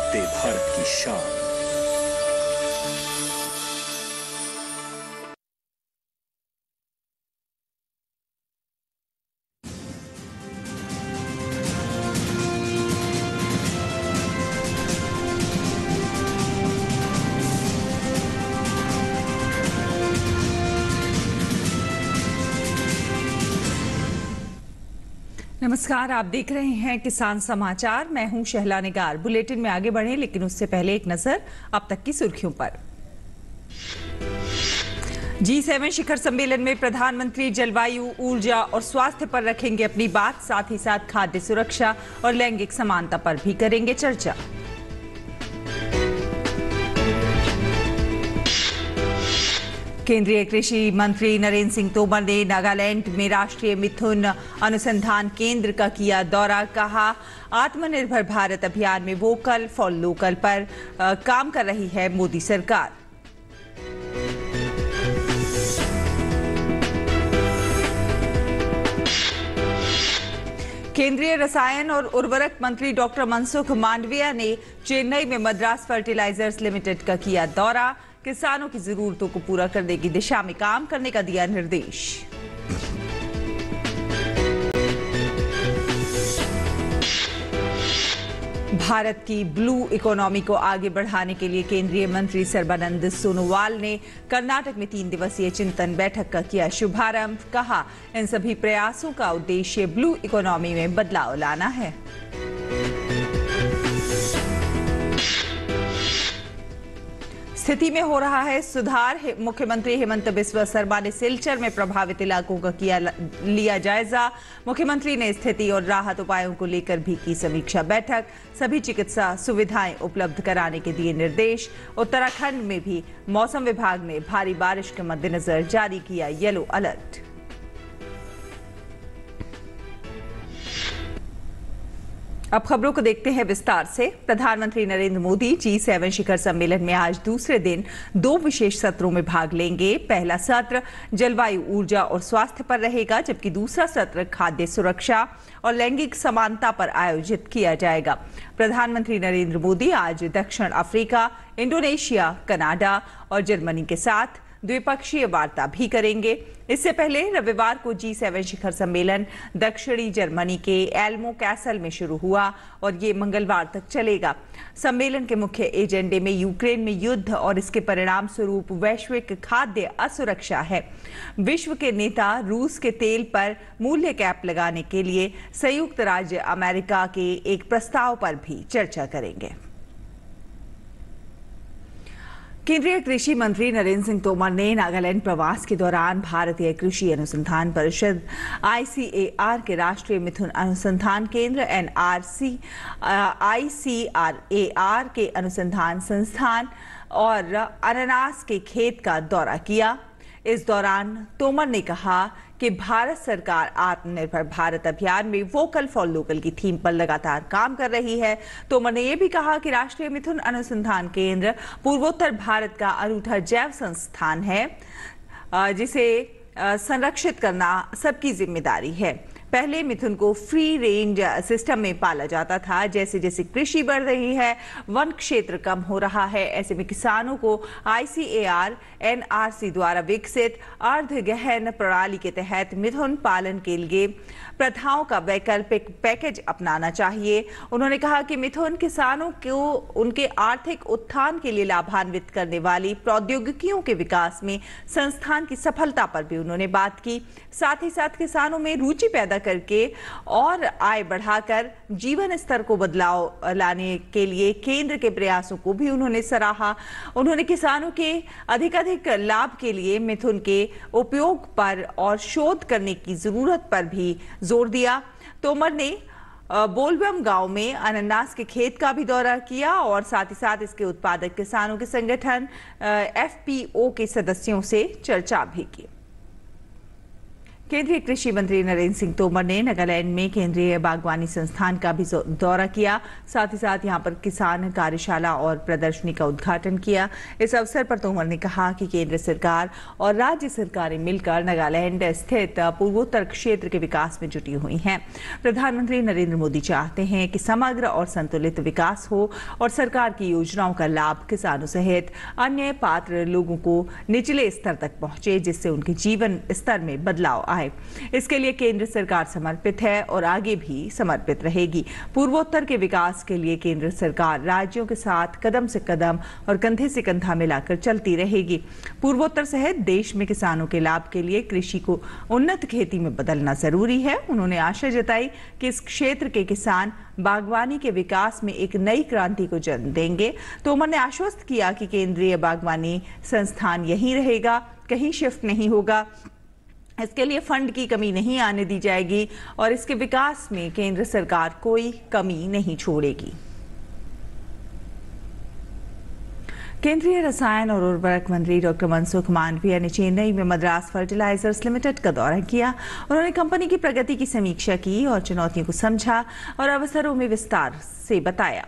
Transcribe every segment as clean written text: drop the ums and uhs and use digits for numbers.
वंदे भारत की शान। नमस्कार, आप देख रहे हैं किसान समाचार। मैं हूं शहला निगार। बुलेटिन में आगे बढ़ें, लेकिन उससे पहले एक नजर अब तक की सुर्खियों पर। G7 शिखर सम्मेलन में प्रधानमंत्री जलवायु, ऊर्जा और स्वास्थ्य पर रखेंगे अपनी बात। साथ ही साथ खाद्य सुरक्षा और लैंगिक समानता पर भी करेंगे चर्चा। केंद्रीय कृषि मंत्री नरेंद्र सिंह तोमर ने नागालैंड में राष्ट्रीय मिथुन अनुसंधान केंद्र का किया दौरा। कहा, आत्मनिर्भर भारत अभियान में वोकल फॉर लोकल पर काम कर रही है मोदी सरकार। केंद्रीय रसायन और उर्वरक मंत्री डॉक्टर मनसुख मांडविया ने चेन्नई में मद्रास फर्टिलाइजर्स लिमिटेड का किया दौरा। किसानों की जरूरतों को पूरा करने की दिशा में काम करने का दिया निर्देश। भारत की ब्लू इकोनॉमी को आगे बढ़ाने के लिए केंद्रीय मंत्री सर्बानंद सोनोवाल ने कर्नाटक में 3 दिवसीय चिंतन बैठक का किया शुभारंभ। कहा, इन सभी प्रयासों का उद्देश्य ब्लू इकोनॉमी में बदलाव लाना है। स्थिति में हो रहा है सुधार। मुख्यमंत्री हेमंत बिस्वा शर्मा ने सिलचर में प्रभावित इलाकों का लिया जायजा। मुख्यमंत्री ने स्थिति और राहत उपायों को लेकर भी की समीक्षा बैठक। सभी चिकित्सा सुविधाएं उपलब्ध कराने के दिए निर्देश। उत्तराखंड में भी मौसम विभाग ने भारी बारिश के मद्देनजर जारी किया येलो अलर्ट। अब खबरों को देखते हैं विस्तार से। प्रधानमंत्री नरेंद्र मोदी G7 शिखर सम्मेलन में आज दूसरे दिन 2 विशेष सत्रों में भाग लेंगे। पहला सत्र जलवायु, ऊर्जा और स्वास्थ्य पर रहेगा, जबकि दूसरा सत्र खाद्य सुरक्षा और लैंगिक समानता पर आयोजित किया जाएगा। प्रधानमंत्री नरेंद्र मोदी आज दक्षिण अफ्रीका, इंडोनेशिया, कनाडा और जर्मनी के साथ द्विपक्षीय वार्ता भी करेंगे। इससे पहले रविवार को G7 शिखर सम्मेलन दक्षिणी जर्मनी के एल्मो कैसल में शुरू हुआ और ये मंगलवार तक चलेगा। सम्मेलन के मुख्य एजेंडे में यूक्रेन में युद्ध और इसके परिणाम स्वरूप वैश्विक खाद्य असुरक्षा है। विश्व के नेता रूस के तेल पर मूल्य कैप लगाने के लिए संयुक्त राज्य अमेरिका के एक प्रस्ताव पर भी चर्चा करेंगे। केंद्रीय कृषि मंत्री नरेंद्र सिंह तोमर ने नागालैंड प्रवास के दौरान भारतीय कृषि अनुसंधान परिषद ICAR के राष्ट्रीय मिथुन अनुसंधान केंद्र ICRAR के अनुसंधान संस्थान और अनानास के खेत का दौरा किया। इस दौरान तोमर ने कहा कि भारत सरकार आत्मनिर्भर भारत अभियान में वोकल फॉर लोकल की थीम पर लगातार काम कर रही है। तोमर ने यह भी कहा कि राष्ट्रीय मिथुन अनुसंधान केंद्र पूर्वोत्तर भारत का अनूठा जैव संस्थान है, जिसे संरक्षित करना सबकी जिम्मेदारी है। पहले मिथुन को फ्री रेंज सिस्टम में पाला जाता था। जैसे जैसे कृषि बढ़ रही है, वन क्षेत्र कम हो रहा है। ऐसे में किसानों को ICAR NRC द्वारा विकसित अर्ध गहन प्रणाली के तहत मिथुन पालन के लिए प्रथाओं का वैकल्पिक पैकेज अपनाना चाहिए। उन्होंने कहा कि मिथुन किसानों को उनके आर्थिक उत्थान के लिए लाभान्वित करने वाली प्रौद्योगिकियों के विकास में संस्थान की सफलता पर भी उन्होंने बात की। साथ ही साथ किसानों में रुचि पैदा करके और आय बढ़ाकर जीवन स्तर को बदलाव लाने के लिए केंद्र के प्रयासों को भी उन्होंने सराहा। उन्होंने किसानों के अधिकाधिक लाभ के लिए मिथुन के उपयोग पर और शोध करने की जरूरत पर भी जोर दिया। तोमर ने बोलबम गांव में अनानास के खेत का भी दौरा किया और साथ ही साथ इसके उत्पादक किसानों के संगठन FPO के सदस्यों से चर्चा भी की। केंद्रीय कृषि मंत्री नरेंद्र सिंह तोमर ने नागालैंड में केंद्रीय बागवानी संस्थान का भी दौरा किया। साथ ही साथ यहां पर किसान कार्यशाला और प्रदर्शनी का उद्घाटन किया। इस अवसर पर तोमर ने कहा कि केंद्र सरकार और राज्य सरकारें मिलकर नागालैंड स्थित पूर्वोत्तर क्षेत्र के विकास में जुटी हुई हैं। प्रधानमंत्री नरेंद्र मोदी चाहते हैं कि समग्र और संतुलित विकास हो और सरकार की योजनाओं का लाभ किसानों सहित अन्य पात्र लोगों को निचले स्तर तक पहुंचे, जिससे उनके जीवन स्तर में बदलाव आए। इसके लिए केंद्र सरकार समर्पित है और आगे भी समर्पित रहेगी। पूर्वोत्तर के विकास के लिए केंद्र सरकार राज्यों के साथ कदम से कदम और कंधे से कंधा मिलाकर चलती रहेगी। पूर्वोत्तर सहित देश में किसानों के लाभ के लिए कृषि को उन्नत खेती में बदलना जरूरी है। उन्होंने आशा जताई कि इस क्षेत्र के किसान बागवानी के विकास में एक नई क्रांति को जन्म देंगे। तोमर ने आश्वस्त किया कि केंद्रीय बागवानी संस्थान यहीं रहेगा, कहीं शिफ्ट नहीं होगा। इसके लिए फंड की कमी नहीं आने दी जाएगी और इसके विकास में केंद्र सरकार कोई कमी नहीं छोड़ेगी। केंद्रीय रसायन और उर्वरक मंत्री डॉक्टर मनसुख मांडविया ने चेन्नई में मद्रास फर्टिलाइजर्स लिमिटेड का दौरा किया। उन्होंने कंपनी की प्रगति की समीक्षा की और चुनौतियों को समझा और अवसरों में विस्तार से बताया।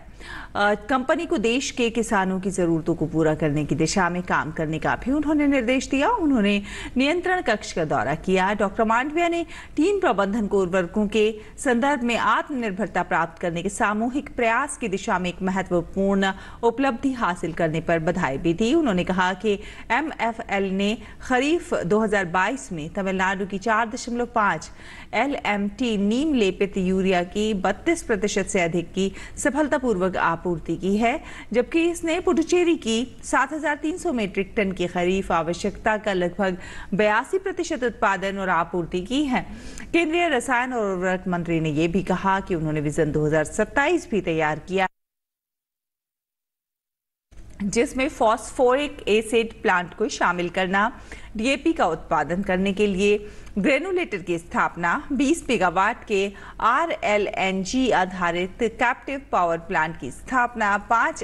कंपनी को देश के किसानों की जरूरतों को पूरा करने की दिशा में काम करने का भी उन्होंने निर्देश दिया। उन्होंने नियंत्रण कक्ष का दौरा किया। डॉक्टर मांडविया ने टीम प्रबंधन को उर्वरकों के संदर्भ में आत्मनिर्भरता प्राप्त करने के सामूहिक प्रयास की दिशा में एक महत्वपूर्ण उपलब्धि हासिल करने पर बधाई भी दी। उन्होंने कहा कि MFL ने खरीफ 2022 में तमिलनाडु की 4.5 LMT नीम लेपित यूरिया की 32% से अधिक की सफलतापूर्वक आपूर्ति की है, जबकि इसने पुडुचेरी की 7,300 मीट्रिक टन की खरीफ आवश्यकता का लगभग 82% उत्पादन और आपूर्ति की है। केंद्रीय रसायन और उर्वरक मंत्री ने यह भी कहा कि उन्होंने विजन 2027 भी तैयार किया, जिसमें फॉस्फोरिक एसिड प्लांट को शामिल करना, DAP का उत्पादन करने के लिए ग्रेनुलेटर की स्थापना, 20 मेगावाट के RLNG आधारित कैप्टिव पावर प्लांट की स्थापना, 5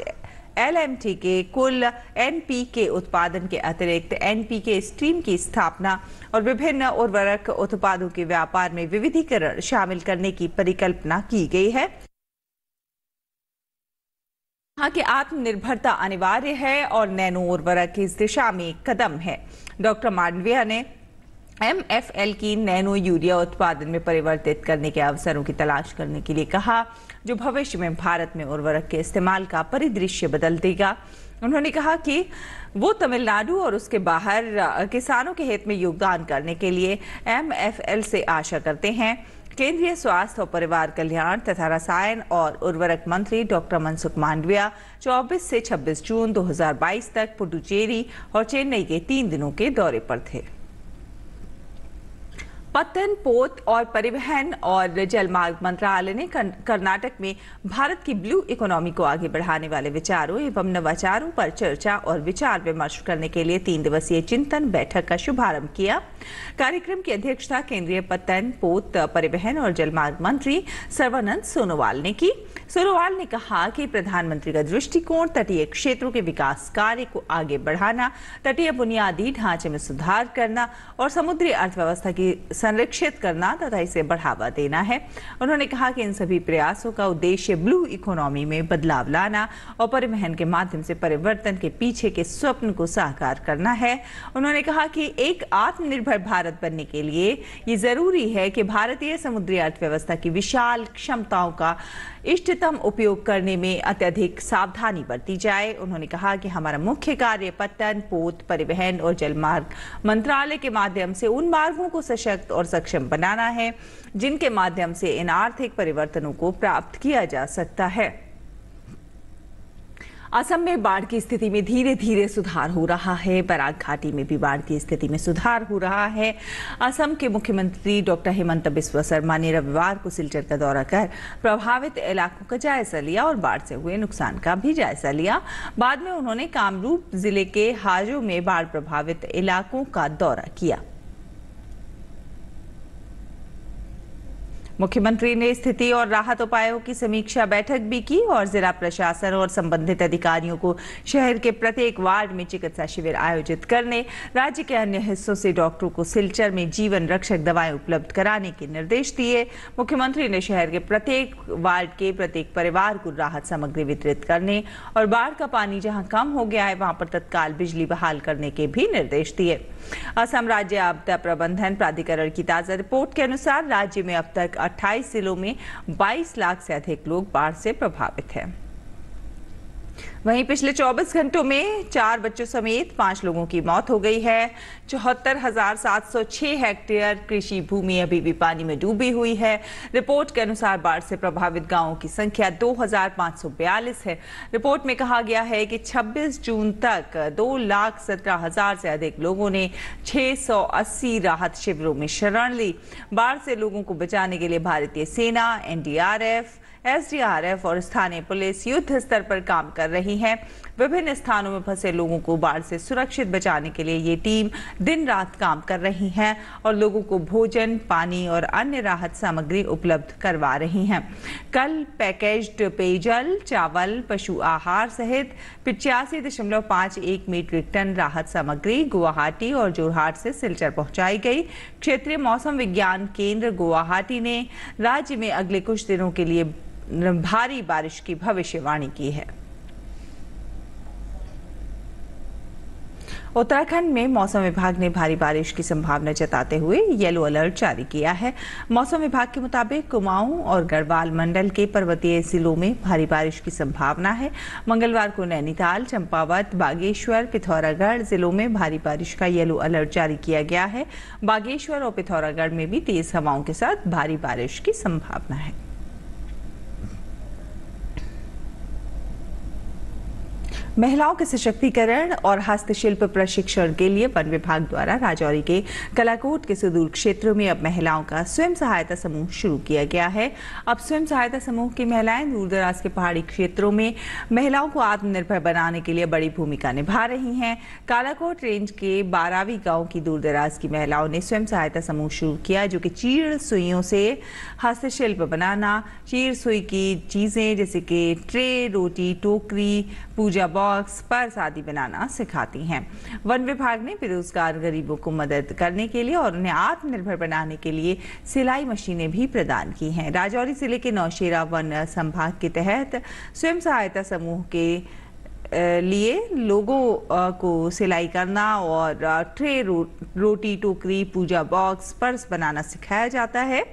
LMT के कुल NPK उत्पादन के अतिरिक्त NPK स्ट्रीम की स्थापना और विभिन्न उर्वरक उत्पादों के व्यापार में विविधीकरण शामिल करने की परिकल्पना की गई है। कहा कि आत्मनिर्भरता अनिवार्य है और नैनो उर्वरक इस दिशा में कदम है। डॉक्टर मांडविया ने MFL की नैनो यूरिया उत्पादन में परिवर्तित करने के अवसरों की तलाश करने के लिए कहा, जो भविष्य में भारत में उर्वरक के इस्तेमाल का परिदृश्य बदल देगा। उन्होंने कहा कि वो तमिलनाडु और उसके बाहर किसानों के हित में योगदान करने के लिए MFL से आशा करते हैं। केंद्रीय स्वास्थ्य और परिवार कल्याण तथा रसायन और उर्वरक मंत्री डॉक्टर मनसुख मांडविया 24 से 26 जून 2022 तक पुडुचेरी और चेन्नई के 3 दिनों के दौरे पर थे। पत्तन, पोत और परिवहन और जलमार्ग मंत्रालय ने कर्नाटक में भारत की ब्लू इकोनॉमी को आगे बढ़ाने वाले विचारों एवं नवाचारों पर चर्चा और विचार विमर्श करने के लिए 3 दिवसीय चिंतन बैठक का शुभारंभ किया। कार्यक्रम की अध्यक्षता केंद्रीय पत्तन, पोत, परिवहन और जलमार्ग मंत्री सर्बानंद सोनोवाल ने की। सोनोवाल ने कहा कि प्रधानमंत्री का दृष्टिकोण तटीय क्षेत्रों के विकास कार्य को आगे बढ़ाना, तटीय बुनियादी ढांचे में सुधार करना और समुद्री अर्थव्यवस्था की संरक्षित करना तथा इसे बढ़ावा देना है। उन्होंने कहा कि इन सभी प्रयासों का उद्देश्य ब्लू इकोनॉमी में बदलाव लाना और परिवहन के माध्यम से परिवर्तन के पीछे के स्वप्न को साकार करना है। उन्होंने कहा कि एक आत्मनिर्भर भारत बनने के लिए ये जरूरी है कि भारतीय समुद्री अर्थव्यवस्था की विशाल क्षमताओं का इष्टतम उपयोग करने में अत्यधिक सावधानी बरती जाए। उन्होंने कहा कि हमारा मुख्य कार्य पत्तन, पोत, परिवहन और जलमार्ग मंत्रालय के माध्यम से उन मार्गों को सशक्त और सक्षम बनाना है जिनके माध्यम से इन आर्थिक परिवर्तनों को प्राप्त किया जा सकता है। असम में बाढ़ की स्थिति में धीरे धीरे सुधार हो रहा है। बराक घाटी में भी बाढ़ की स्थिति में सुधार हो रहा है। असम के मुख्यमंत्री डॉक्टर हेमंत बिस्वा शर्मा ने रविवार को सिलचर का दौरा कर प्रभावित इलाकों का जायजा लिया और बाढ़ से हुए नुकसान का भी जायजा लिया। बाद में उन्होंने कामरूप जिले के हाजो में बाढ़ प्रभावित इलाकों का दौरा किया। मुख्यमंत्री ने स्थिति और राहत उपायों की समीक्षा बैठक भी की और जिला प्रशासन और संबंधित अधिकारियों को शहर के प्रत्येक वार्ड में चिकित्सा शिविर आयोजित करने, राज्य के अन्य हिस्सों से डॉक्टरों को सिलचर में जीवन रक्षक दवाएं उपलब्ध कराने के निर्देश दिए। मुख्यमंत्री ने शहर के प्रत्येक वार्ड के प्रत्येक परिवार को राहत सामग्री वितरित करने और बाढ़ का पानी जहां कम हो गया है वहां पर तत्काल बिजली बहाल करने के भी निर्देश दिए। असम राज्य आपदा प्रबंधन प्राधिकरण की ताजा रिपोर्ट के अनुसार राज्य में अब तक 28 जिलों में 22 लाख से अधिक लोग बाढ़ से प्रभावित हैं। वहीं पिछले 24 घंटों में 4 बच्चों समेत 5 लोगों की मौत हो गई है। 74,706 हेक्टेयर कृषि भूमि अभी भी पानी में डूबी हुई है। रिपोर्ट के अनुसार बाढ़ से प्रभावित गांवों की संख्या 2,542 है। रिपोर्ट में कहा गया है कि 26 जून तक 2,17,000 से अधिक लोगों ने 680 राहत शिविरों में शरण ली। बाढ़ से लोगों को बचाने के लिए भारतीय सेना, NDRF, SDRF और स्थानीय पुलिस युद्ध स्तर पर काम कर रही है। विभिन्न स्थानों में फंसे लोगों को बाढ़ से सुरक्षित बचाने के लिए ये टीम दिन रात काम कर रही है और लोगों को भोजन, पानी और अन्य राहत सामग्री उपलब्ध करवा रही हैं। कल पैकेज्ड पेयजल, चावल, पशु आहार सहित 85.51 मीट्रिक टन राहत सामग्री गुवाहाटी और जोरहाट से सिलचर पहुंचाई गई। क्षेत्रीय मौसम विज्ञान केंद्र गुवाहाटी ने राज्य में अगले कुछ दिनों के लिए भारी बारिश की भविष्यवाणी की है। उत्तराखंड में मौसम विभाग ने भारी बारिश की संभावना जताते हुए येलो अलर्ट जारी किया है। मौसम विभाग के मुताबिक कुमाऊं और गढ़वाल मंडल के पर्वतीय जिलों में भारी बारिश की संभावना है। मंगलवार को नैनीताल, चंपावत, बागेश्वर, पिथौरागढ़ जिलों में भारी बारिश का येलो अलर्ट जारी किया गया है। बागेश्वर और पिथौरागढ़ में भी तेज हवाओं के साथ भारी बारिश की संभावना है। महिलाओं के सशक्तिकरण और हस्तशिल्प प्रशिक्षण के लिए वन विभाग द्वारा राजौरी के कलाकोट के सुदूर क्षेत्रों में अब महिलाओं का स्वयं सहायता समूह शुरू किया गया है। अब स्वयं सहायता समूह की महिलाएं दूर दराज के पहाड़ी क्षेत्रों में महिलाओं को आत्मनिर्भर बनाने के लिए बड़ी भूमिका निभा रही हैं। कालाकोट रेंज के 12वीं गांव की दूर दराज की महिलाओं ने स्वयं सहायता समूह शुरू किया, जो कि चीड़ सुइयों से हस्तशिल्प बनाना, चीड़ सुई की चीजें जैसे कि ट्रे, रोटी, टोकरी, पूजा बॉक्स, पर्स आदि बनाना सिखाती हैं। वन विभाग ने बेरोजगार गरीबों को मदद करने के लिए और उन्हें आत्मनिर्भर बनाने के लिए सिलाई मशीनें भी प्रदान की हैं। राजौरी जिले के नौशेरा वन संभाग के तहत स्वयं सहायता समूह के लिए लोगों को सिलाई करना और ट्रे, रोटी, टोकरी, पूजा बॉक्स, पर्स बनाना सिखाया जाता है।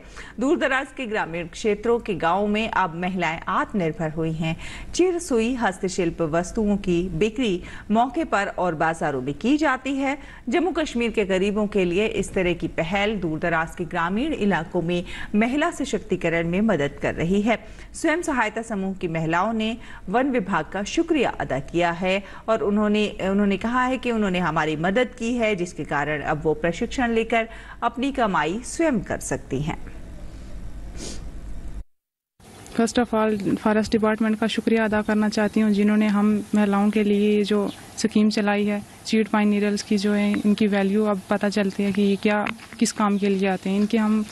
दूर दराज के ग्रामीण क्षेत्रों के गांवों में अब महिलाएं आत्मनिर्भर हुई हैं। चिर सुई हस्तशिल्प वस्तुओं की बिक्री मौके पर और बाजारों में की जाती है। जम्मू कश्मीर के गरीबों के लिए इस तरह की पहल दूर दराज के ग्रामीण इलाकों में महिला सशक्तिकरण में मदद कर रही है। स्वयं सहायता समूह की महिलाओं ने वन विभाग का शुक्रिया अदा किया है और उन्होंने कहा है कि उन्होंने हमारी मदद की है, जिसके कारण अब वो प्रशिक्षण लेकर अपनी कमाई स्वयं कर सकती हैं। First of all forest department का शुक्रिया अदा करना चाहती हूँ, जिन्होंने हम महिलाओं के लिए जो स्कीम चलाई है। चीड़ पाइन नीडल्स की जो है इनकी वैल्यू अब पता चलती है कि ये क्या किस काम के लिए आते हैं। इनके हम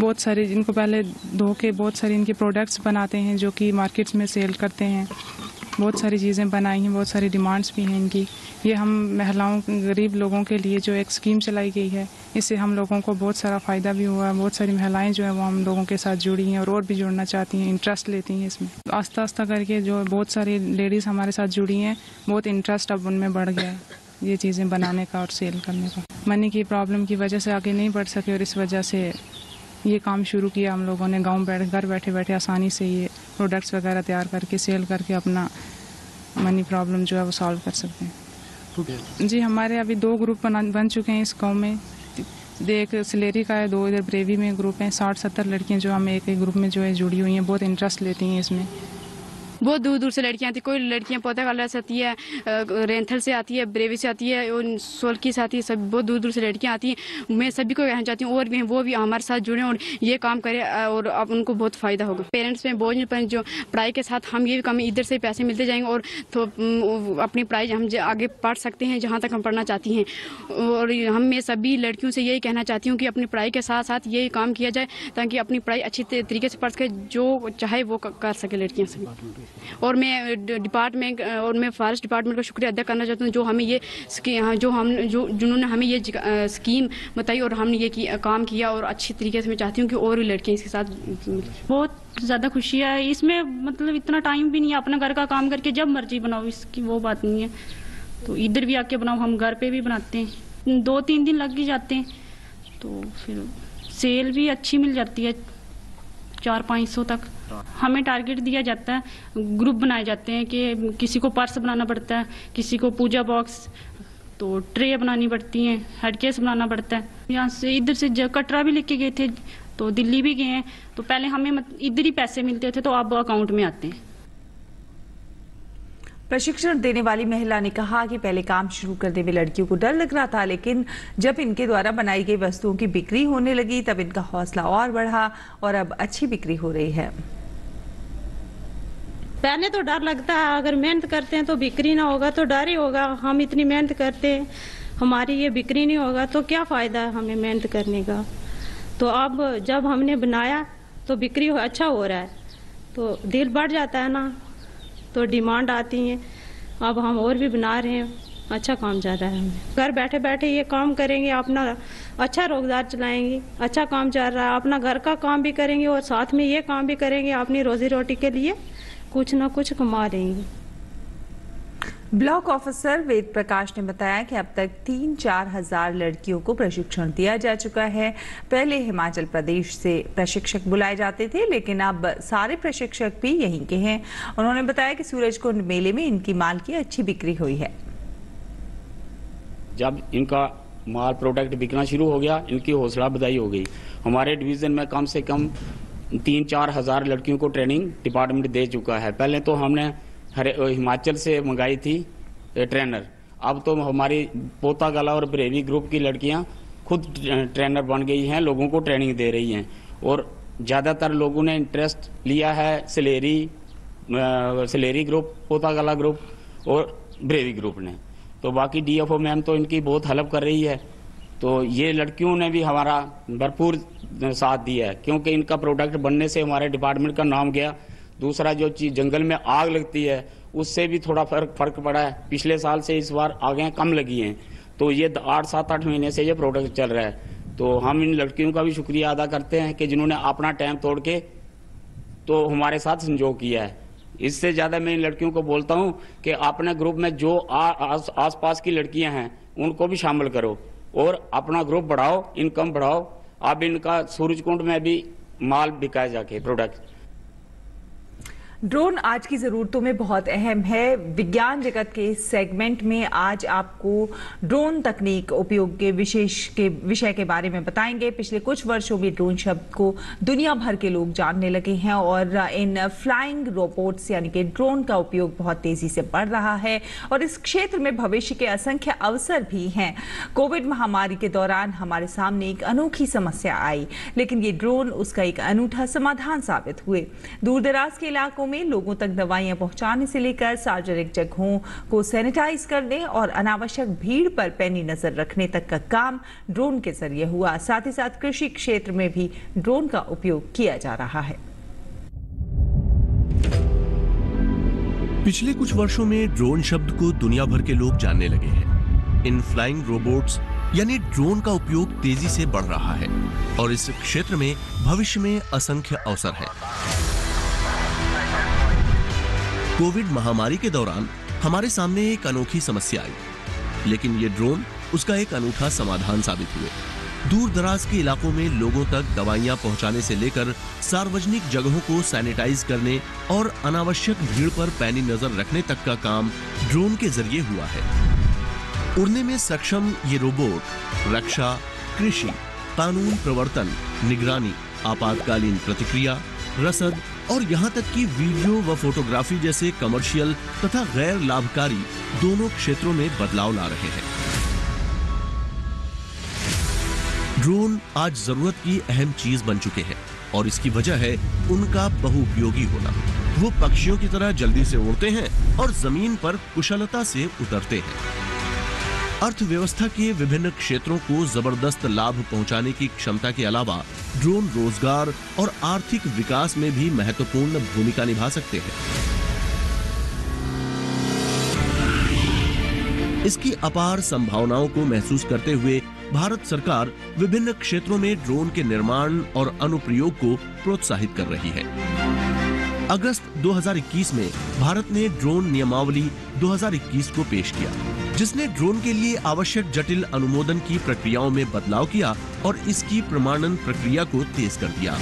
बहुत सारे इनको पहले धो के बहुत सारे इनके प्रोडक्ट्स बनाते हैं जो कि मार्केट्स में सेल करते हैं। बहुत सारी चीज़ें बनाई हैं, बहुत सारी डिमांड्स भी हैं इनकी। ये हम महिलाओं, गरीब लोगों के लिए जो एक स्कीम चलाई गई है, इससे हम लोगों को बहुत सारा फ़ायदा भी हुआ है। बहुत सारी महिलाएं जो है वो हम लोगों के साथ जुड़ी हैं और भी जुड़ना चाहती हैं, इंटरेस्ट लेती हैं इसमें। आस्ता आस्ता करके जो बहुत सारी लेडीज़ हमारे साथ जुड़ी हैं, बहुत इंटरेस्ट अब उनमें बढ़ गया है ये चीज़ें बनाने का और सेल करने का। मनी की प्रॉब्लम की वजह से आगे नहीं बढ़ सके और इस वजह से ये काम शुरू किया हम लोगों ने। घर बैठे बैठे आसानी से ये प्रोडक्ट्स वगैरह तैयार करके सेल करके अपना मनी प्रॉब्लम जो है वो सॉल्व कर सकते हैं। जी हमारे अभी 2 ग्रुप बन चुके हैं इस गांव में। एक सिलेरी का है, 2 इधर ब्रेवी में ग्रुप हैं। 60-70 लड़कियां जो हम एक ग्रुप में जो है जुड़ी हुई हैं, बहुत इंटरेस्ट लेती हैं इसमें। बहुत दूर दूर से लड़कियां आती, कोई लड़कियां पोतागाला से आती है, रेंथल से आती है, ब्रेवी से आती है और सोलकी से आती है, सब बहुत दूर दूर से लड़कियां आती हैं। मैं सभी को कहना चाहती हूँ और भी हैं वो भी हमारे साथ जुड़े और ये काम करें और अब उनको बहुत फ़ायदा होगा। पेरेंट्स में बोझ नहीं पड़े, जो पढ़ाई के साथ हम ये भी काम इधर से पैसे मिलते जाएंगे और तो अपनी पढ़ाई हम आगे पढ़ सकते हैं जहाँ तक हम पढ़ना चाहती हैं। और हम मैं सभी लड़कियों से यही कहना चाहती हूँ कि अपनी पढ़ाई के साथ साथ यही काम किया जाए ताकि अपनी पढ़ाई अच्छी तरीके से पढ़ सके, जो चाहे वो कर सके लड़कियाँ सभी। और मैं डिपार्टमेंट और मैं फॉरेस्ट डिपार्टमेंट का शुक्रिया अदा करना चाहती हूँ जो हमें ये जिन्होंने हमें ये स्कीम बताई और हमने ये काम किया और अच्छी तरीके से मैं चाहती हूँ कि और भी लड़कियाँ इसके साथ। बहुत ज़्यादा खुशी है इसमें, मतलब इतना टाइम भी नहीं है, अपना घर का काम करके जब मर्जी बनाओ, इसकी वो बात नहीं है। तो इधर भी आके बनाओ, हम घर पे भी बनाते हैं, 2-3 दिन लग ही जाते हैं, तो फिर सेल भी अच्छी मिल जाती है 400-500 तक। हमें टारगेट दिया जाता है, ग्रुप बनाए जाते हैं कि किसी को पर्स बनाना पड़ता है, किसी को पूजा बॉक्स, तो ट्रे बनानी पड़ती हैं, हेडकेस बनाना पड़ता है। यहाँ से इधर से कटरा भी लेके गए थे, तो दिल्ली भी गए हैं, तो पहले हमें इधर ही पैसे मिलते थे, तो अब अकाउंट में आते हैं। प्रशिक्षण देने वाली महिला ने कहा कि पहले काम शुरू करने में लड़कियों को डर लग रहा था, लेकिन जब इनके द्वारा बनाई गई वस्तुओं की बिक्री होने लगी तब इनका हौसला और बढ़ा और अब अच्छी बिक्री हो रही है। पहले तो डर लगता है, अगर मेहनत करते हैं तो बिक्री ना होगा तो डर ही होगा। हम इतनी मेहनत करते हैं, हमारी ये बिक्री नहीं होगा तो क्या फायदा है हमें मेहनत करने का। तो अब जब हमने बनाया तो बिक्री अच्छा हो रहा है, तो दिल बढ़ जाता है ना, तो डिमांड आती है। अब हम और भी बना रहे हैं, अच्छा काम चल रहा है। हमें घर बैठे बैठे ये काम करेंगे, अपना अच्छा रोजगार चलाएंगे, अच्छा काम चल रहा है, अपना घर का काम भी करेंगे और साथ में ये काम भी करेंगे, अपनी रोजी रोटी के लिए कुछ ना कुछ कमा लेंगे। ब्लॉक ऑफिसर वेद प्रकाश ने बताया कि अब तक 3-4 हजार लड़कियों को प्रशिक्षण दिया जा चुका है। पहले हिमाचल प्रदेश से प्रशिक्षक बुलाए जाते थे, लेकिन अब सारे प्रशिक्षक भी यहीं के हैं। उन्होंने बताया कि सूरजकुंड मेले में इनकी माल की अच्छी बिक्री हुई है। जब इनका माल प्रोडक्ट बिकना शुरू हो गया, इनकी हौसला अफजाई हो गई। हमारे डिवीजन में कम से कम 3-4 हजार लड़कियों को ट्रेनिंग डिपार्टमेंट दे चुका है। पहले तो हमने हिमाचल से मंगाई थी ट्रेनर, अब तो हमारी पोतागाला और ब्रेवी ग्रुप की लड़कियां खुद ट्रेनर बन गई हैं, लोगों को ट्रेनिंग दे रही हैं। और ज़्यादातर लोगों ने इंटरेस्ट लिया है सलेरी ग्रुप, पोतागाला ग्रुप और ब्रेवी ग्रुप ने। तो बाकी डीएफओ मैम तो इनकी बहुत हेल्प कर रही है। तो ये लड़कियों ने भी हमारा भरपूर साथ दिया है, क्योंकि इनका प्रोडक्ट बनने से हमारे डिपार्टमेंट का नाम गया। दूसरा जो चीज जंगल में आग लगती है उससे भी थोड़ा फर्क पड़ा है। पिछले साल से इस बार आगें कम लगी हैं, तो ये 8-7-8 महीने से ये प्रोडक्ट चल रहा है। तो हम इन लड़कियों का भी शुक्रिया अदा करते हैं कि जिन्होंने अपना टाइम तोड़ के तो हमारे साथ संजोग किया है। इससे ज़्यादा मैं इन लड़कियों को बोलता हूँ कि अपने ग्रुप में जो आस-पास की लड़कियाँ हैं उनको भी शामिल करो और अपना ग्रुप बढ़ाओ, इनकम बढ़ाओ। अब इनका सूरजकुंड में भी माल बिकाया जाके प्रोडक्ट। ड्रोन आज की ज़रूरतों में बहुत अहम है। विज्ञान जगत के सेगमेंट में आज आपको ड्रोन तकनीक उपयोग के विषय के बारे में बताएंगे। पिछले कुछ वर्षों में ड्रोन शब्द को दुनिया भर के लोग जानने लगे हैं और इन फ्लाइंग रोबोट्स यानी कि ड्रोन का उपयोग बहुत तेजी से बढ़ रहा है और इस क्षेत्र में भविष्य के असंख्य अवसर भी हैं। कोविड महामारी के दौरान हमारे सामने एक अनोखी समस्या आई, लेकिन ये ड्रोन उसका एक अनूठा समाधान साबित हुए। दूर दराज के इलाकों में लोगों तक दवाइयां पहुंचाने से लेकर सार्वजनिक जगहों को सैनिटाइज करने और अनावश्यक भीड़ पर पैनी नजर रखने तक का काम ड्रोन के जरिए हुआ। साथ ही साथ कृषि क्षेत्र में भी ड्रोन का उपयोग किया जा रहा है। पिछले कुछ वर्षों में ड्रोन शब्द को दुनिया भर के लोग जानने लगे हैं। इन फ्लाइंग रोबोट्स यानी ड्रोन का उपयोग तेजी से बढ़ रहा है और इस क्षेत्र में भविष्य में असंख्य अवसर है। कोविड महामारी के दौरान हमारे सामने एक अनोखी समस्या आई, लेकिन ये ड्रोन उसका एक अनूठा समाधान साबित हुए। दूर दराज के इलाकों में लोगों तक दवाइयां पहुंचाने से लेकर सार्वजनिक जगहों को सैनिटाइज करने और अनावश्यक भीड़ पर पैनी नजर रखने तक का काम ड्रोन के जरिए हुआ है। उड़ने में सक्षम ये रोबोट रक्षा, कृषि, कानून प्रवर्तन, निगरानी, आपातकालीन प्रतिक्रिया, रसद और यहाँ तक कि वीडियो व फोटोग्राफी जैसे कमर्शियल तथा गैर लाभकारी दोनों क्षेत्रों में बदलाव ला रहे हैं। ड्रोन आज जरूरत की अहम चीज बन चुके हैं और इसकी वजह है उनका बहुउपयोगी होना। वो पक्षियों की तरह जल्दी से उड़ते हैं और जमीन पर कुशलता से उतरते हैं। अर्थव्यवस्था के विभिन्न क्षेत्रों को जबरदस्त लाभ पहुंचाने की क्षमता के अलावा ड्रोन रोजगार और आर्थिक विकास में भी महत्वपूर्ण भूमिका निभा सकते हैं। इसकी अपार संभावनाओं को महसूस करते हुए भारत सरकार विभिन्न क्षेत्रों में ड्रोन के निर्माण और अनुप्रयोग को प्रोत्साहित कर रही है। अगस्त 2021 में भारत ने ड्रोन नियमावली 2021 को पेश किया, जिसने ड्रोन के लिए आवश्यक जटिल अनुमोदन की प्रक्रियाओं में बदलाव किया और इसकी प्रमाणन प्रक्रिया को तेज कर दिया।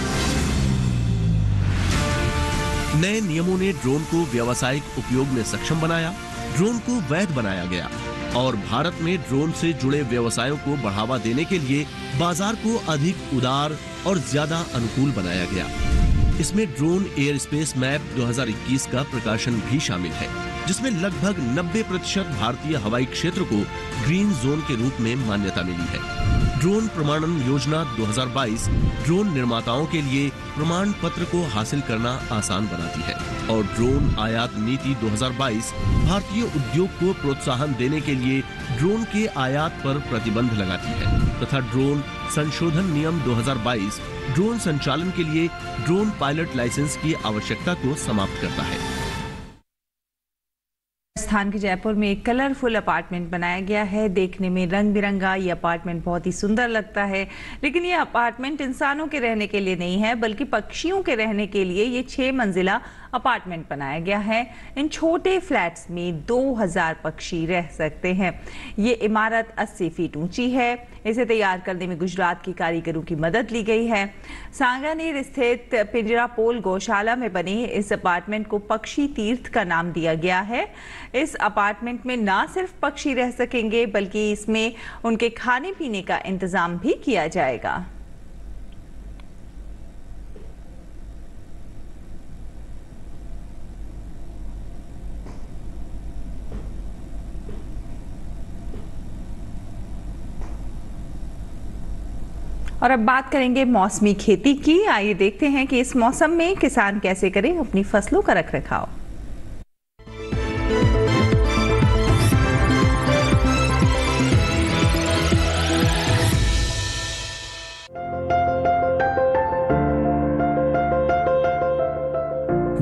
नए नियमों ने ड्रोन को व्यावसायिक उपयोग में सक्षम बनाया, ड्रोन को वैध बनाया गया और भारत में ड्रोन से जुड़े व्यवसायों को बढ़ावा देने के लिए बाजार को अधिक उदार और ज्यादा अनुकूल बनाया गया। इसमें ड्रोन एयर स्पेस मैप 2021 का प्रकाशन भी शामिल है, जिसमें लगभग 90% भारतीय हवाई क्षेत्र को ग्रीन जोन के रूप में मान्यता मिली है। ड्रोन प्रमाणन योजना 2022 ड्रोन निर्माताओं के लिए प्रमाण पत्र को हासिल करना आसान बनाती है और ड्रोन आयात नीति 2022 भारतीय उद्योग को प्रोत्साहन देने के लिए ड्रोन के आयात पर प्रतिबंध लगाती है तथा ड्रोन संशोधन नियम 2022 ड्रोन संचालन के लिए ड्रोन पायलट लाइसेंस की आवश्यकता को समाप्त करता है। राजस्थान के जयपुर में एक कलरफुल अपार्टमेंट बनाया गया है। देखने में रंग बिरंगा ये अपार्टमेंट बहुत ही सुंदर लगता है, लेकिन ये अपार्टमेंट इंसानों के रहने के लिए नहीं है, बल्कि पक्षियों के रहने के लिए ये 6 मंजिला अपार्टमेंट बनाया गया है। इन छोटे फ्लैट्स में 2000 पक्षी रह सकते हैं। ये इमारत 80 फीट ऊंची है। इसे तैयार करने में गुजरात की कारीगरों की मदद ली गई है। सांगानेर स्थित पिंजरापोल गौशाला में बने इस अपार्टमेंट को पक्षी तीर्थ का नाम दिया गया है। इस अपार्टमेंट में ना सिर्फ पक्षी रह सकेंगे, बल्कि इसमें उनके खाने पीने का इंतजाम भी किया जाएगा। और अब बात करेंगे मौसमी खेती की। आइए देखते हैं कि इस मौसम में किसान कैसे करें अपनी फसलों का रखरखाव।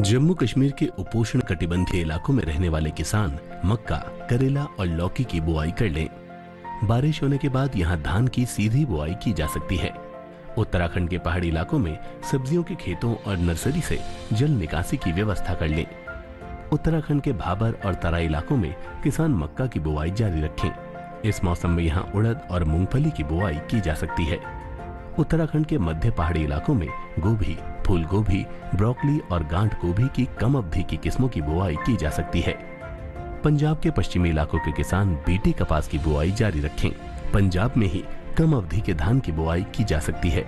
जम्मू कश्मीर के उपोष्ण कटिबंधीय इलाकों में रहने वाले किसान मक्का, करेला और लौकी की बुआई कर लें। बारिश होने के बाद यहाँ धान की सीधी बुआई की जा सकती है। उत्तराखंड के पहाड़ी इलाकों में सब्जियों के खेतों और नर्सरी से जल निकासी की व्यवस्था कर लें। उत्तराखंड के भाबर और तराई इलाकों में किसान मक्का की बुआई जारी रखें। इस मौसम में यहाँ उड़द और मूंगफली की बुआई की जा सकती है। उत्तराखंड के मध्य पहाड़ी इलाकों में गोभी, फूल गोभी, ब्रोकली और गांठ गोभी की कम अवधि की किस्मों की बुआई की जा सकती है। पंजाब के पश्चिमी इलाकों के किसान बीटी कपास की बुआई जारी रखें। पंजाब में ही कम अवधि के धान की बुआई की जा सकती है।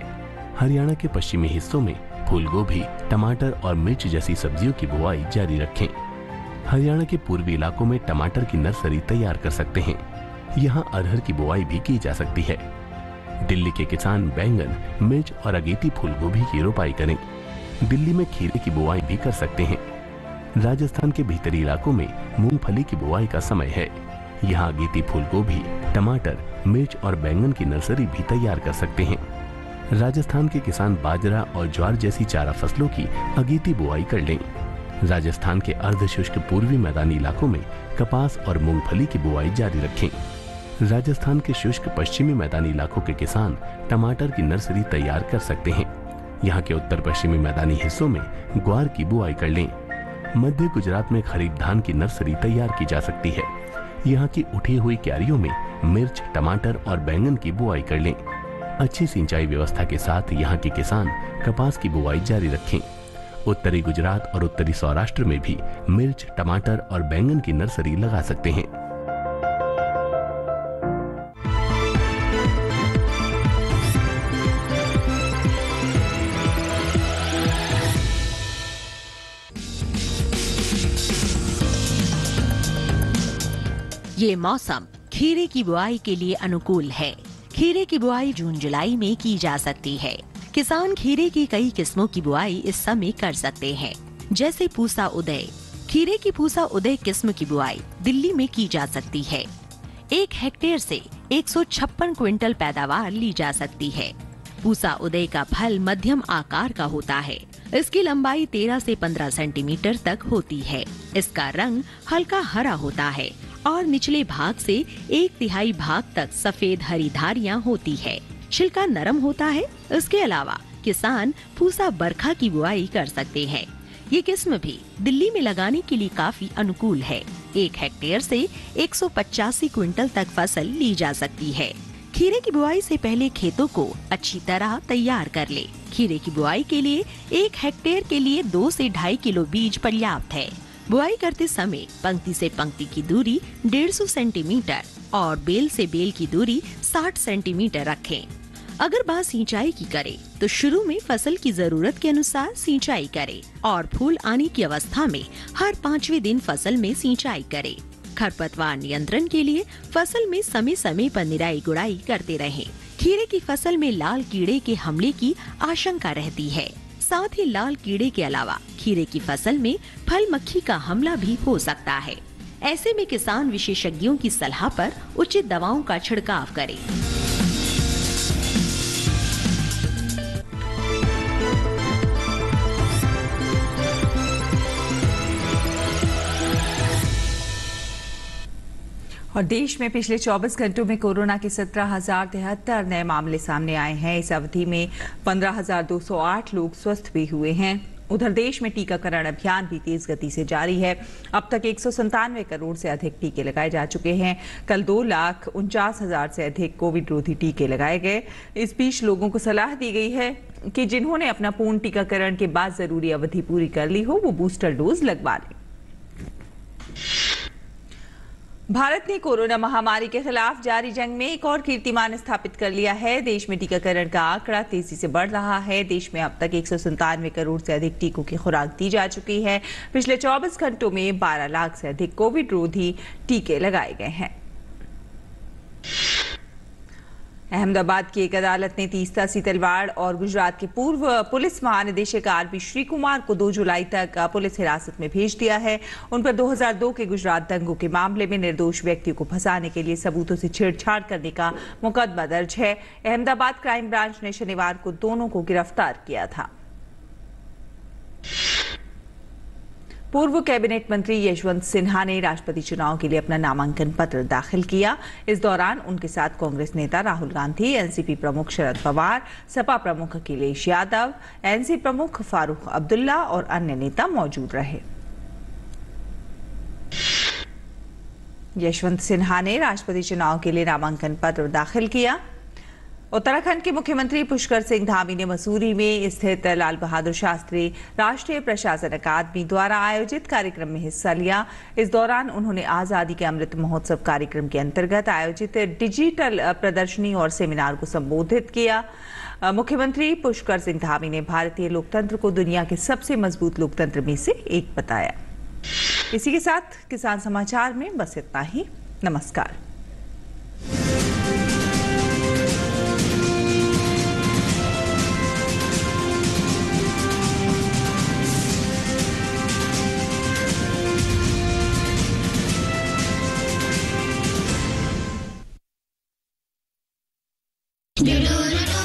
हरियाणा के पश्चिमी हिस्सों में फूल गोभी, टमाटर और मिर्च जैसी सब्जियों की बुआई जारी रखें। हरियाणा के पूर्वी इलाकों में टमाटर की नर्सरी तैयार कर सकते हैं। यहाँ अरहर की बुआई भी की जा सकती है। दिल्ली के किसान बैंगन, मिर्च और अगेती फूल गोभी की रोपाई करें। दिल्ली में खीरे की बुआई भी कर सकते हैं। राजस्थान के भीतरी इलाकों में मूंगफली की बुआई का समय है। यहाँ अगेती फूल गोभी, टमाटर, मिर्च और बैंगन की नर्सरी भी तैयार कर सकते हैं। राजस्थान के किसान बाजरा और ज्वार जैसी चारा फसलों की अगेती बुआई कर लें। राजस्थान के अर्धशुष्क पूर्वी मैदानी इलाकों में कपास और मूंगफली की बुआई जारी रखें। राजस्थान के शुष्क पश्चिमी मैदानी इलाकों के किसान टमाटर की नर्सरी तैयार कर सकते हैं। यहाँ के उत्तर पश्चिमी मैदानी हिस्सों में ग्वार की बुआई कर लें। मध्य गुजरात में खरीफ धान की नर्सरी तैयार की जा सकती है। यहाँ की उठी हुई क्यारियों में मिर्च, टमाटर और बैंगन की बुआई कर लें। अच्छी सिंचाई व्यवस्था के साथ यहाँ के किसान कपास की बुआई जारी रखें। उत्तरी गुजरात और उत्तरी सौराष्ट्र में भी मिर्च, टमाटर और बैंगन की नर्सरी लगा सकते हैं। ये मौसम खीरे की बुआई के लिए अनुकूल है। खीरे की बुआई जून जुलाई में की जा सकती है। किसान खीरे की कई किस्मों की बुआई इस समय कर सकते हैं, जैसे पूसा उदय। खीरे की पूसा उदय किस्म की बुआई दिल्ली में की जा सकती है। 1 हेक्टेयर से 156 क्विंटल पैदावार ली जा सकती है। पूसा उदय का फल मध्यम आकार का होता है। इसकी लंबाई 13 से 15 सेंटीमीटर तक होती है। इसका रंग हल्का हरा होता है और निचले भाग से 1/3 भाग तक सफेद हरी धारियां होती है। छिलका नरम होता है। इसके अलावा किसान पूसा बरखा की बुआई कर सकते हैं। ये किस्म भी दिल्ली में लगाने के लिए काफी अनुकूल है। 1 हेक्टेयर से 185 क्विंटल तक फसल ली जा सकती है। खीरे की बुआई से पहले खेतों को अच्छी तरह तैयार कर ले। खीरे की बुआई के लिए 1 हेक्टेयर के लिए 2 से 2.5 किलो बीज पर्याप्त है। बुआई करते समय पंक्ति से पंक्ति की दूरी 150 सेंटीमीटर और बेल से बेल की दूरी 60 सेंटीमीटर रखें। अगर बात सिंचाई की करें तो शुरू में फसल की जरूरत के अनुसार सिंचाई करें और फूल आने की अवस्था में हर 5वें दिन फसल में सिंचाई करें। खरपतवार नियंत्रण के लिए फसल में समय समय पर निराई गुड़ाई करते रहें। खीरे की फसल में लाल कीड़े के हमले की आशंका रहती है। साथ ही लाल कीड़े के अलावा खीरे की फसल में फल मक्खी का हमला भी हो सकता है। ऐसे में किसान विशेषज्ञों की सलाह पर उचित दवाओं का छिड़काव करें। और देश में पिछले 24 घंटों में कोरोना के 17,073 नए मामले सामने आए हैं। इस अवधि में 15,208 लोग स्वस्थ भी हुए हैं। उधर देश में टीकाकरण अभियान भी तेज गति से जारी है। अब तक 197 करोड़ से अधिक टीके लगाए जा चुके हैं। कल 2,49,000 से अधिक कोविड रोधी टीके लगाए गए। इस बीच लोगों को सलाह दी गई है कि जिन्होंने अपना पूर्ण टीकाकरण के बाद जरूरी अवधि पूरी कर ली हो वो बूस्टर डोज लगवा लें। भारत ने कोरोना महामारी के खिलाफ जारी जंग में एक और कीर्तिमान स्थापित कर लिया है। देश में टीकाकरण का आंकड़ा तेजी से बढ़ रहा है। देश में अब तक 197 करोड़ से अधिक टीकों की खुराक दी जा चुकी है। पिछले 24 घंटों में 12 लाख से अधिक कोविड रोधी टीके लगाए गए हैं। अहमदाबाद की एक अदालत ने तीस्ता सीतलवाड़ और गुजरात के पूर्व पुलिस महानिदेशक आरपी श्रीकुमार को 2 जुलाई तक पुलिस हिरासत में भेज दिया है। उन पर 2002 के गुजरात दंगों के मामले में निर्दोष व्यक्तियों को फंसाने के लिए सबूतों से छेड़छाड़ करने का मुकदमा दर्ज है। अहमदाबाद क्राइम ब्रांच ने शनिवार को दोनों को गिरफ्तार किया था। पूर्व कैबिनेट मंत्री यशवंत सिन्हा ने राष्ट्रपति चुनाव के लिए अपना नामांकन पत्र दाखिल किया। इस दौरान उनके साथ कांग्रेस नेता राहुल गांधी, एनसीपी प्रमुख शरद पवार, सपा प्रमुख अखिलेश यादव, एनसी प्रमुख फारूक अब्दुल्ला और अन्य नेता मौजूद रहे। यशवंत सिन्हा ने राष्ट्रपति चुनाव के लिए नामांकन पत्र दाखिल किया। उत्तराखंड के मुख्यमंत्री पुष्कर सिंह धामी ने मसूरी में स्थित लाल बहादुर शास्त्री राष्ट्रीय प्रशासन अकादमी द्वारा आयोजित कार्यक्रम में हिस्सा लिया। इस दौरान उन्होंने आजादी के अमृत महोत्सव कार्यक्रम के अंतर्गत आयोजित डिजिटल प्रदर्शनी और सेमिनार को संबोधित किया। मुख्यमंत्री पुष्कर सिंह धामी ने भारतीय लोकतंत्र को दुनिया के सबसे मजबूत लोकतंत्र में से एक बताया। इसी के साथ किसान समाचार में बस इतना ही। नमस्कार। Do do do do.